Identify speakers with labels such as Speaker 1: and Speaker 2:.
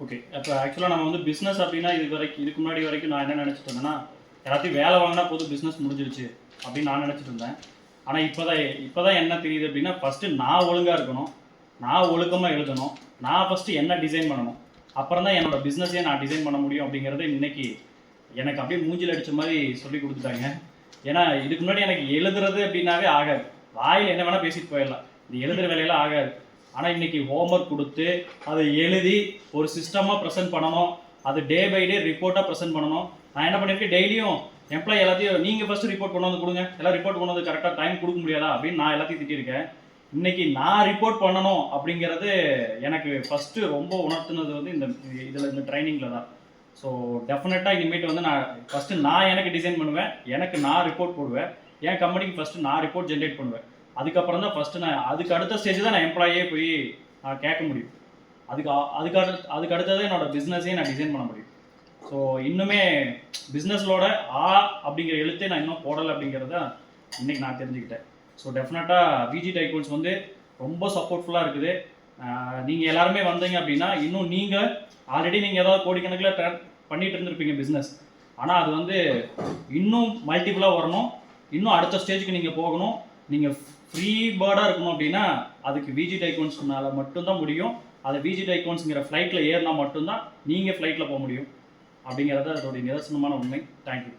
Speaker 1: Okay. அப்போ ஆக்சுவலாக நம்ம வந்து பிஸ்னஸ் அப்படின்னா இதுக்கு முன்னாடி வரைக்கும் நான் என்ன நினச்சிட்டு இருந்தேன்னா, எல்லாத்தையும் வேலை வாங்கினா போதும் பிஸ்னஸ் முடிஞ்சிருச்சு அப்படின்னு நான் நினச்சிட்டு இருந்தேன். ஆனால் இப்போ தான் என்ன தெரியுது அப்படின்னா, ஃபஸ்ட்டு நான் ஒழுங்காக இருக்கணும், நான் ஒழுக்கமாக எழுதணும், நான் ஃபஸ்ட்டு என்ன டிசைன் பண்ணணும், அப்புறம் தான் என்னோடய பிஸ்னஸே நான் டிசைன் பண்ண முடியும் அப்படிங்கிறத இன்றைக்கி எனக்கு அப்படியே மூஞ்சில் அடித்த மாதிரி சொல்லி கொடுத்துட்டாங்க. ஏன்னா இதுக்கு முன்னாடி எனக்கு எழுதுறது அப்படின்னாவே ஆகாது, வாயில் என்ன வேணால் பேசிட்டு போயிடலாம், இது எழுதுகிற வேலையெல்லாம் ஆகாது. ஆனால் இன்றைக்கி ஹோம்ஒர்க் கொடுத்து அதை எழுதி ஒரு சிஸ்டமாக ப்ரெசென்ட் பண்ணணும், அது டே பை டே ரிப்போர்ட்டாக ப்ரெசென்ட் பண்ணணும். நான் என்ன பண்ணியிருக்கேன், டெய்லியும் எம்ப்ளாயி எல்லாத்தையும் நீங்கள் ஃபஸ்ட்டு ரிப்போர்ட் கொண்டு வந்து கொடுங்க, எல்லாம் ரிப்போர்ட் கொண்டு வந்து கரெக்டாக டைம் கொடுக்க முடியாதா அப்படின்னு நான் எல்லாத்தையும் திட்டிருக்கேன். இன்றைக்கி நான் ரிப்போர்ட் பண்ணணும் அப்படிங்கிறது எனக்கு ஃபஸ்ட்டு ரொம்ப உணர்த்துனது வந்து இந்த ட்ரைனிங்கில் தான். ஸோ டெஃபினட்டாக இனிமேட்டு வந்து நான் ஃபஸ்ட்டு நான் எனக்கு டிசைன் பண்ணுவேன், எனக்கு நான் ரிப்போர்ட் போடுவேன், என் கம்பெனிக்கு ஃபஸ்ட்டு நான் ரிப்போர்ட் ஜென்ரேட் பண்ணுவேன். அதுக்கப்புறம் தான் ஃபஸ்ட்டு நான் அதுக்கு அடுத்த ஸ்டேஜ் தான் நான் எம்ப்ளாயே போய் நான் கேட்க முடியும். அதுக்கு அடுத்தது என்னோடய பிஸ்னஸையும் நான் டிசைன் பண்ண முடியும். ஸோ இன்னுமே பிஸ்னஸோட அப்படிங்கிற எழுத்தே நான் இன்னும் போடலை அப்படிங்கிறத இன்றைக்கி நான் தெரிஞ்சுக்கிட்டேன். ஸோ டெஃபினட்டாக விஜி டைக்கூன்ஸ் வந்து ரொம்ப சப்போர்ட்ஃபுல்லாக இருக்குது. நீங்கள் எல்லாருமே வந்தீங்க அப்படின்னா இன்னும் நீங்கள் ஆல்ரெடி நீங்கள் ஏதாவது கோடிக்கணக்கில் பண்ணிகிட்டு இருந்திருப்பீங்க பிஸ்னஸ், ஆனால் அது வந்து இன்னும் மல்டிபிளாக வரணும், இன்னும் அடுத்த ஸ்டேஜுக்கு நீங்கள் போகணும், நீங்கள் ஃப்ரீ பேர்டாக இருக்கணும் அப்படின்னா அதுக்கு விஜி டைக்கூன்ஸ்னால மட்டும்தான் முடியும். அதை விஜி டைக்கூன்ஸுங்கிற ஃப்ளைட்டில் ஏறினா மட்டும்தான் நீங்கள் ஃப்ளைட்டில் போக முடியும் அப்படிங்கிறது அதோடைய நிதர்சனமான உண்மை. தேங்க்யூ.